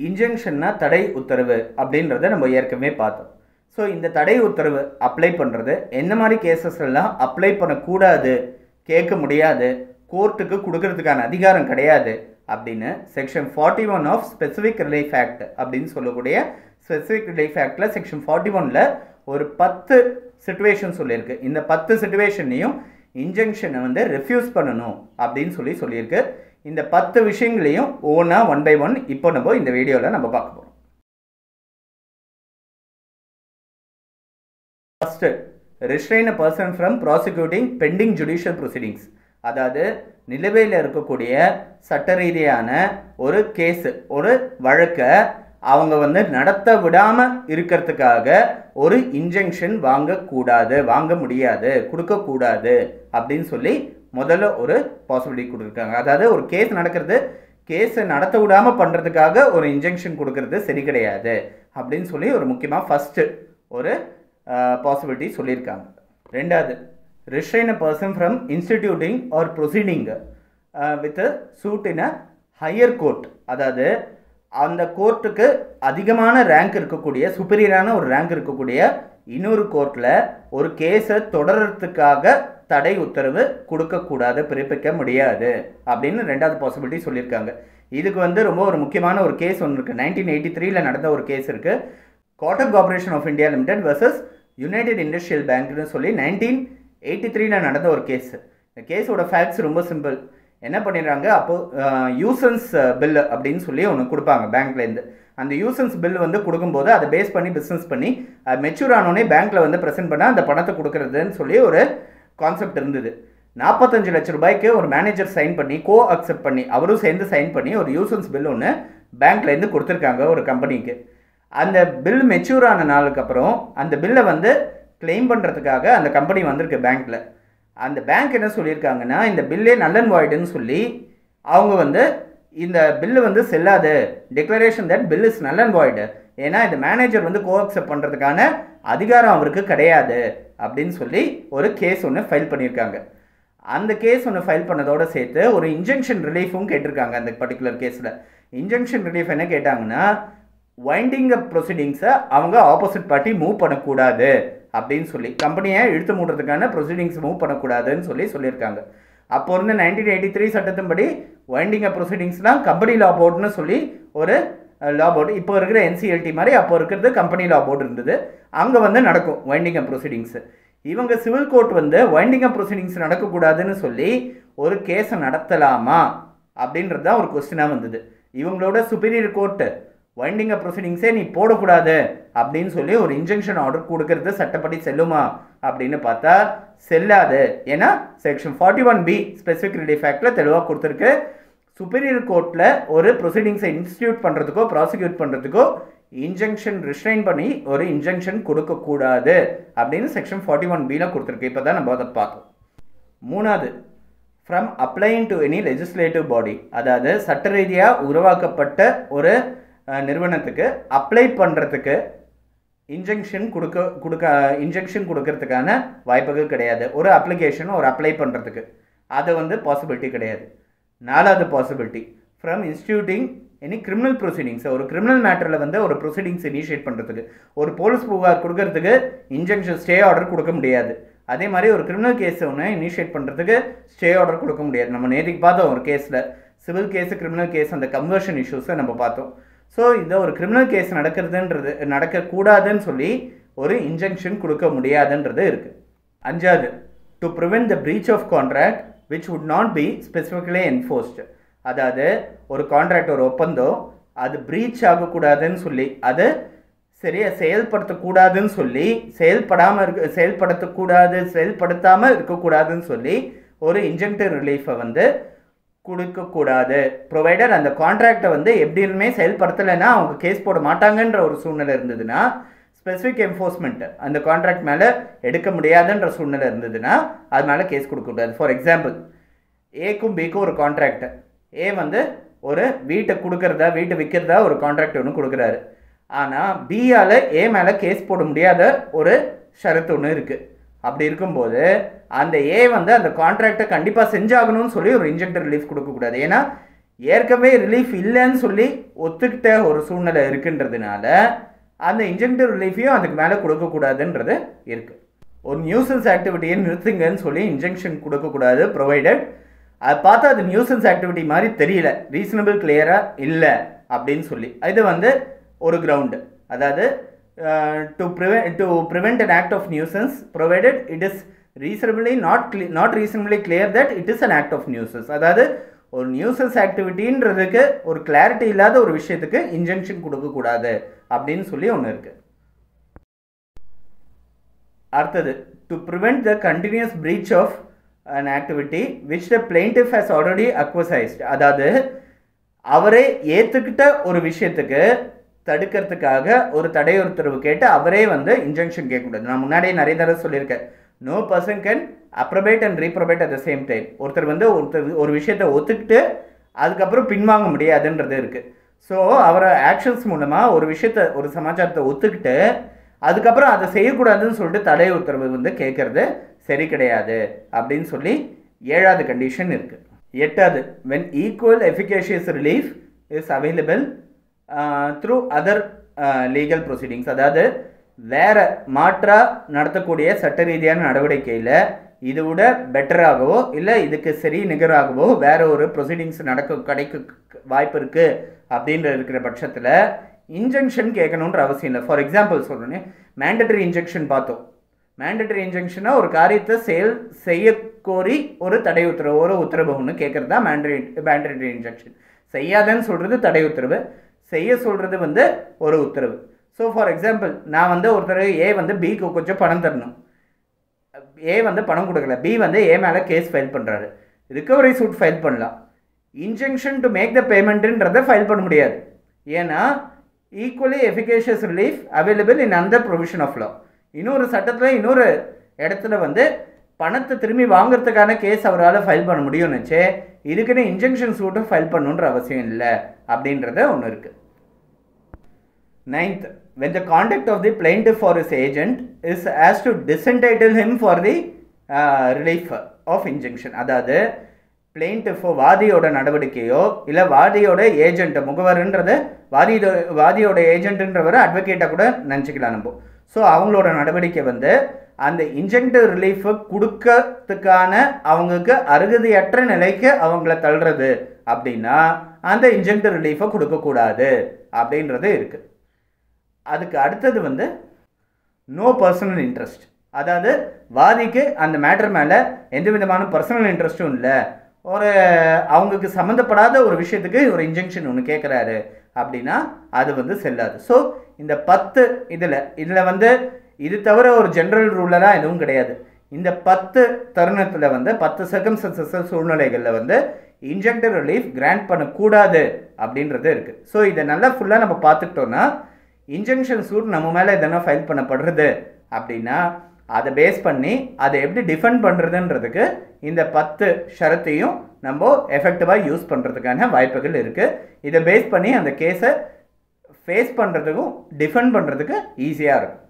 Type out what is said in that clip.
இன்ஜங்ஷன்னா தடை உத்தரவு அப்படின்றத நம்ம ஏற்கனவே பார்த்தோம். ஸோ இந்த தடை உத்தரவு அப்ளை பண்ணுறது எந்த மாதிரி கேசஸ்லாம் அப்ளை பண்ணக்கூடாது, கேட்க முடியாது, கோர்ட்டுக்கு கொடுக்கறதுக்கான அதிகாரம் கிடையாது அப்படின்னு section 41 of specific relief act அப்படின்னு சொல்லக்கூடிய ஸ்பெசிஃபிக் ரிலீஃப் ஆக்டில் செக்ஷன் 41ல் ஒரு 10 சிச்சுவேஷன் சொல்லியிருக்கு. இந்த 10 சிச்சுவேஷன்லையும் இன்ஜங்ஷனை வந்து ரெஃப்யூஸ் பண்ணணும் அப்படின்னு சொல்லியிருக்கு. இந்த 10 விஷயங்களையும் ஒவ்வொன்றா 1 by 1 இப்போ நம்ம இந்த வீடியோவில் நம்ம பார்க்க போகிறோம். First, restrain a person from prosecuting pending judicial proceedings. அதாவது நிலுவையில் இருக்கக்கூடிய சட்ட ரீதியான ஒரு கேஸு, ஒரு வழக்கை அவங்க வந்து நடத்த விடாமல் இருக்கிறதுக்காக ஒரு இன்ஜங்ஷன் வாங்க முடியாது, கொடுக்கக்கூடாது அப்படின்னு சொல்லி முதல்ல ஒரு பாசிபிலிட்டி கொடுத்துருக்காங்க. அதாவது ஒரு கேஸ் நடக்கிறது, கேஸை நடத்த விடாமல் பண்ணுறதுக்காக ஒரு இன்ஜங்ஷன் கொடுக்கறது சரி கிடையாது அப்படின்னு சொல்லி ஒரு முக்கியமாக ஃபஸ்ட்டு ஒரு பாசிபிலிட்டி சொல்லியிருக்காங்க. ரெண்டாவது, restrain a person from instituting or proceeding with a suit in a higher court. அதாவது அந்த கோர்ட்டுக்கு அதிகமான ரேங்க் இருக்கக்கூடிய, சுப்பீரியரான ஒரு ரேங்க் இருக்கக்கூடிய இன்னொரு கோர்ட்டில் ஒரு கேஸை தொடர்றதுக்காக தடை உத்தரவு கொடுக்கக்கூடாது, பிறப்பிக்க முடியாது அப்படின்னு ரெண்டாவது பாசிபிலிட்டி சொல்லியிருக்காங்க. இதுக்கு வந்து ரொம்ப ஒரு முக்கியமான ஒரு கேஸ் ஒன்று இருக்குது. 1983 நடந்த ஒரு கேஸ் இருக்குது. Cotton corporation of India limited versus united industrial பேங்க்னு சொல்லி 1983 நடந்த ஒரு கேஸ். இந்த கேஸோட ஃபேக்ட்ஸ் ரொம்ப சிம்பிள். என்ன பண்ணிடுறாங்க, அப்போது யூசன்ஸ் பில் அப்படின்னு சொல்லி ஒன்று கொடுப்பாங்க பேங்க்லேருந்து. அந்த யூசன்ஸ் பில் வந்து கொடுக்கும்போது அதை பேஸ் பண்ணி பிஸ்னஸ் பண்ணி மெச்சூர் ஆனோடனே பேங்க்கில் வந்து ப்ரெசென்ட் பண்ணால் அந்த பணத்தை கொடுக்குறதுன்னு சொல்லி ஒரு கான்செப்ட் இருந்தது. 45 லட்ச ரூபாய்க்கு ஒரு மேனேஜர் சைன் பண்ணி, அக்செப்ட் பண்ணி, அவரும் சேர்ந்து சைன் பண்ணி ஒரு யூசன்ஸ் பில் ஒன்று பேங்க்லேருந்து கொடுத்துருக்காங்க ஒரு கம்பெனிக்கு. அந்த பில் மெச்சூர் ஆன நாளுக்கு அப்புறம் அந்த பில்லை வந்து கிளைம் பண்ணுறதுக்காக அந்த கம்பெனி வந்திருக்கு பேங்க்கில். அந்த பேங்க் என்ன சொல்லியிருக்காங்கன்னா, இந்த பில்லே நல் அண்ட் வாய்டுன்னு சொல்லி அவங்க வந்து இந்த பில்லு வந்து செல்லாது, டிக்ளரேஷன் தட் பில் இஸ் நல் அண்ட் வாய்டு, ஏன்னா இந்த மேனேஜர் வந்து அக்செப்ட் பண்ணுறதுக்கான அதிகாரம் அவருக்கு கிடையாது அப்படின்னு சொல்லி ஒரு கேஸ் ஒன்று ஃபைல் பண்ணியிருக்காங்க. அந்த கேஸ் ஒன்று ஃபைல் பண்ணதோடு சேர்த்து ஒரு இன்ஜங்ஷன் ரிலீஃபும் கேட்டிருக்காங்க. அந்த பர்டிகுலர் கேஸில் இன்ஜங்ஷன் ரிலீஃப் என்ன கேட்டாங்கன்னா, வைண்டிங் அப் ப்ரொசீடிங்ஸை அவங்க ஆப்போசிட் பார்ட்டி மூவ் பண்ணக்கூடாது அப்படின்னு சொல்லி, கம்பெனியை இழுத்து மூடுறதுக்கான ப்ரொசீடிங்ஸ் மூவ் பண்ணக்கூடாதுன்னு சொல்லியிருக்காங்க. அப்போ இருந்து 1983 சட்டத்தின்படி வைண்டிங் அப் ப்ரொசீடிங்ஸ்லாம் கம்பெனி லா போர்டுன்னு சொல்லி ஒரு லா போர்டு, இப்போ இருக்கிற NCLT மாதிரி அப்போ இருக்கிறது கம்பெனி லா போர்டு இருந்தது. அங்கே வந்து நடக்கும் வைண்டிங் அப் ப்ரொசீடிங்ஸு. இவங்க சிவில் கோர்ட் வந்து வைண்டிங் அப் ப்ரொசீடிங்ஸ் நடக்கக்கூடாதுன்னு சொல்லி ஒரு கேஸை நடத்தலாமா அப்படின்றது தான் ஒரு கொஸ்டினாக வந்தது. இவங்களோட சுப்பீரியர் கோர்ட்டு வைண்டிங் அப் ப்ரொசீடிங்ஸே நீ போடக்கூடாது அப்படின்னு சொல்லி ஒரு இன்ஜங்ஷன் ஆர்டர் கொடுக்கறது சட்டப்படி செல்லுமா அப்படின்னு பார்த்தா செல்லாது. ஏன்னா செக்ஷன் 41B ஸ்பெசிஃபிக் ரிலீஃப் ஆக்டில் தெளிவாக கொடுத்துருக்கு. சுப்பீரியர் கோர்ட்டில் ஒரு ப்ரொசீடிங்ஸை இன்ஸ்டிடியூட் பண்ணுறதுக்கோ ப்ராசிக்யூட் பண்ணுறதுக்கோ இன்ஜங்ஷன் ரிஸ்ட்ரெயின் பண்ணி ஒரு இன்ஜங்ஷன் கொடுக்கக்கூடாது அப்படின்னு செக்ஷன் 41Bல கொடுத்துருக்கு. இப்போ தான் நம்ம அதை பார்த்தோம். மூணாவது, ஃப்ரம் அப்ளைங் டு எனி லெஜிஸ்லேட்டிவ் பாடி. அதாவது சட்ட ரீதியாக உருவாக்கப்பட்ட ஒரு நிறுவனத்துக்கு அப்ளை பண்ணுறதுக்கு இன்ஜங்ஷன் கொடுக்கறதுக்கான வாய்ப்புகள் கிடையாது. ஒரு அப்ளிகேஷன் ஒரு அப்ளை பண்ணுறதுக்கு அது வந்து பாசிபிலிட்டி கிடையாது. நாலாவது possibility, from instituting any criminal proceedings. ஒரு கிரிமினல் மேட்டரில் வந்து ஒரு ப்ரொசீடிங்ஸ் இனிஷியேட் பண்ணுறதுக்கு, ஒரு போலீஸ் புகார் கொடுக்கறதுக்கு இன்ஜங்ஷன் ஸ்டே ஆர்டர் கொடுக்க முடியாது. அதே மாதிரி ஒரு கிரிமினல் கேஸ் ஒன்று இனிஷியேட் பண்ணுறதுக்கு ஸ்டே ஆர்டர் கொடுக்க முடியாது. நம்ம நேற்றுக்கு பார்த்தோம் ஒரு கேஸில், சிவில் கேஸு கிரிமினல் கேஸ், அந்த கன்வர்ஷன் இஷ்யூஸை நம்ம பார்த்தோம். ஸோ இந்த ஒரு கிரிமினல் கேஸ் நடக்கக்கூடாதுன்னு சொல்லி ஒரு இன்ஜங்ஷன் கொடுக்க முடியாதுன்றது இருக்குது. அஞ்சாவது, to prevent the breach of contract which would not be specifically enforced. அதாவது ஒரு கான்ட்ராக்ட், ஒரு ஒப்பந்தம், அது பிரீச் ஆகக்கூடாதுன்னு சொல்லி, அது சரியாக செயல்படுத்தக்கூடாதுன்னு சொல்லி, செயல்படுத்தாமல் இருக்கக்கூடாதுன்னு சொல்லி ஒரு இன்ஜங்க்டிவ் ரிலீஃபை வந்து கொடுக்கக்கூடாது. ப்ரொவைடர் அந்த கான்ட்ராக்டை வந்து எப்படியுமே செயல்படுத்தலைன்னா அவங்க கேஸ் போட மாட்டாங்கன்ற ஒரு சூழ்நிலை இருந்ததுன்னா, ஸ்பெசிஃபிக் என்ஃபோர்ஸ்மெண்ட் அந்த கான்ட்ராக்ட் மேலே எடுக்க முடியாதுன்ற சூழ்நிலை இருந்ததுன்னா அது மேலே கேஸ் கொடுக்கக்கூடாது. ஃபார் எக்ஸாம்பிள், ஏக்கும் பிக்கும் ஒரு கான்ட்ராக்ட், ஏ வந்து ஒரு வீட்டை விற்கிறதா ஒரு கான்ட்ராக்ட் ஒன்று கொடுக்குறாரு. ஆனால் பியால் ஏ மேலே கேஸ் போட முடியாத ஒரு ஷரத்து ஒன்று இருக்குது. அப்படி இருக்கும்போது அந்த ஏ வந்து அந்த கான்ட்ராக்டை கண்டிப்பாக செஞ்சாகணும்னு சொல்லி ஒரு இன்ஜெக்டர் ரிலீஃப் கொடுக்கக்கூடாது. ஏன்னா ஏற்கனவே ரிலீஃப் இல்லைன்னு சொல்லி ஒத்துக்கிட்ட ஒரு சூழ்நிலை இருக்குன்றதுனால அந்த இன்ஜெக்டிவ் ரிலீஃபையும் அதுக்கு மேலே கொடுக்கக்கூடாதுன்றது இருக்குது. ஒரு நியூசன்ஸ் ஆக்டிவிட்டியை நிறுத்துங்கன்னு சொல்லி இன்ஜெக்ஷன் கொடுக்கக்கூடாது, ப்ரொவைடட் அதை பார்த்தா அது நியூசன்ஸ் ஆக்டிவிட்டி மாதிரி தெரியல, ரீசனபிள் கிளியராக இல்லை அப்படின்னு சொல்லி இது வந்து ஒரு கிரவுண்டு. அதாவது to prevent an act of nuisance provided it is reasonably not reasonably clear that it is an act of nuisance. அதாவது ஒரு நியூசன்ஸ் ஆக்டிவிட்டின்றதுக்கு ஒரு கிளாரிட்டி இல்லாத ஒரு விஷயத்துக்கு இன்ஜெக்ஷன் கொடுக்கக்கூடாது அப்படின்னு சொல்லி ஒன்று இருக்குது. அடுத்தது to prevent the continuous breach of an activity which the plaintiff has already acquiesced. அதாவது அவரே ஏற்றுக்கிட்ட ஒரு விஷயத்துக்கு தடுக்கிறதுக்காக ஒரு தடை உத்தரவு கேட்டு அவரே வந்து இன்ஜெக்ஷன் கேட்கக்கூடாது. நான் முன்னாடியே நிறைய தடவை சொல்லியிருக்கேன், no person can approbate and reprobate at the same time. ஒருத்தர் வந்து ஒரு விஷயத்தை ஒத்துக்கிட்டு அதுக்கப்புறம் பின்வாங்க முடியாதுன்றது இருக்குது. ஸோ அவரை ஆக்ஷன்ஸ் மூலமாக ஒரு விஷயத்தை ஒரு சமாச்சாரத்தை ஒத்துக்கிட்டு அதுக்கப்புறம் அதை செய்யக்கூடாதுன்னு சொல்லிட்டு தடை உத்தரவு வந்து கேட்கறது சரி கிடையாது அப்படின்னு சொல்லி 7வது கண்டிஷன் இருக்குது. 8வது, when equal efficacious relief is available through other legal proceedings. அதாவது வேற மாற்றா நடத்தக்கூடிய சட்ட ரீதியான நடவடிக்கையில் இது விட பெட்டராகவோ இல்லை இதுக்கு சரி நிகராகவோ வேற ஒரு ப்ரொசீடிங்ஸ் கிடைக்க வாய்ப்பு இருக்குது அப்படின்ற இருக்கிற பட்சத்தில் இன்ஜெக்ஷன் கேட்கணுன்ற அவசியம் இல்லை. ஃபார் எக்ஸாம்பிள் சொல்கிறேன்னே, மேண்டட்டரி இன்ஜெக்ஷன் பார்த்தோம். மேண்டட்டரி இன்ஜெக்ஷனாக ஒரு காரியத்தை செய்ய கோரி ஒரு தடை உத்தரவு ஒரு உத்தரவு ஒன்று கேட்குறது தான் மேண்டட்டரி இன்ஜெக்ஷன். செய்யாதன்னு சொல்கிறது தடை உத்தரவு, செய்ய சொல்கிறது வந்து ஒரு உத்தரவு. ஸோ ஃபார் எக்ஸாம்பிள், நான் வந்து ஒருத்தர் ஏ வந்து பிக்கு கொஞ்சம் பணம் தரணும், ஏ வந்து பணம் கொடுக்கல, பி வந்து ஏ மேலே கேஸ் ஃபைல் பண்ணுறாரு, ரிகவரி சூட் ஃபைல் பண்ணலாம். இன்ஜெக்ஷன் டு மேக் த பேமெண்ட்டுன்றதை ஃபைல் பண்ண முடியாது. ஏன்னா equally efficacious relief available in under provision of law. இன்னொரு சட்டத்தில் இன்னொரு இடத்துல வந்து பணத்தை திரும்பி வாங்குறதுக்கான கேஸ் அவரால் ஃபைல் பண்ண முடியும்னுச்சு, இதுக்குன்னு இன்ஜெக்ஷன் சூட்டை ஃபைல் பண்ணணுன்ற அவசியம் இல்லை அப்படின்றத ஒன்று இருக்குது. 9th, when the conduct of the plaintiff or his agent is as to disentitle him for the relief of injunction. அதாவது பிளெயின்டிஃபோ வாதியோட நடவடிக்கையோ இல்லை வாதியோட ஏஜென்ட் முகவர்ன்றது வாதியோட ஏஜென்ட்ன்றவரை அட்வொகேட்டாக கூட நினச்சிக்கலாம் நம்ம. ஸோ அவங்களோட நடவடிக்கை வந்து அந்த இன்ஜெக்டிவ் ரிலீஃபை கொடுக்கறதுக்கான அவங்களுக்கு அருகதையற்ற நிலைக்கு அவங்கள தள்ளுறது அப்படின்னா அந்த இன்ஜெக்டிவ் ரிலீஃபை கொடுக்கக்கூடாது அப்படின்றது இருக்குது. அதுக்கு அடுத்தது வந்து நோ பர்சனல் இன்ட்ரெஸ்ட். அதாவது வாதிக்கு அந்த மேட்டர் மேலே எந்த விதமான பர்சனல் இன்ட்ரெஸ்ட்டும் இல்லை, ஒரு அவங்களுக்கு சம்மந்தப்படாத ஒரு விஷயத்துக்கு ஒரு இன்ஜெக்ஷன் ஒன்று கேட்குறாரு அப்படின்னா அது வந்து செல்லாது. ஸோ இந்த 10 இதில் வந்து இது தவிர ஒரு ஜென்ரல் ரூலராக எதுவும் கிடையாது. இந்த 10 தருணத்தில் வந்து 10 சர்க்கம்ஸ்டன்சஸ் சூழ்நிலைகளில் வந்து இன்ஜெக்டிவ் ரிலீஃப் கிராண்ட் பண்ணக்கூடாது அப்படின்றது இருக்குது. ஸோ இதை நல்லா ஃபுல்லாக நம்ம பார்த்துக்கிட்டோன்னா இன்ஜெக்ஷன் சூட் நம்ம மேலே எதனா ஃபைல் பண்ணப்படுறது அப்படின்னா அதை பேஸ் பண்ணி அதை எப்படி டிஃபெண்ட் பண்ணுறதுன்றதுக்கு இந்த 10 ஷரத்தையும் நம்ம எஃபெக்டிவாக யூஸ் பண்ணுறதுக்கான வாய்ப்புகள் இருக்குது. இதை பேஸ் பண்ணி அந்த கேஸை ஃபேஸ் பண்ணுறதுக்கும் டிஃபெண்ட் பண்ணுறதுக்கு ஈஸியாக இருக்கும்.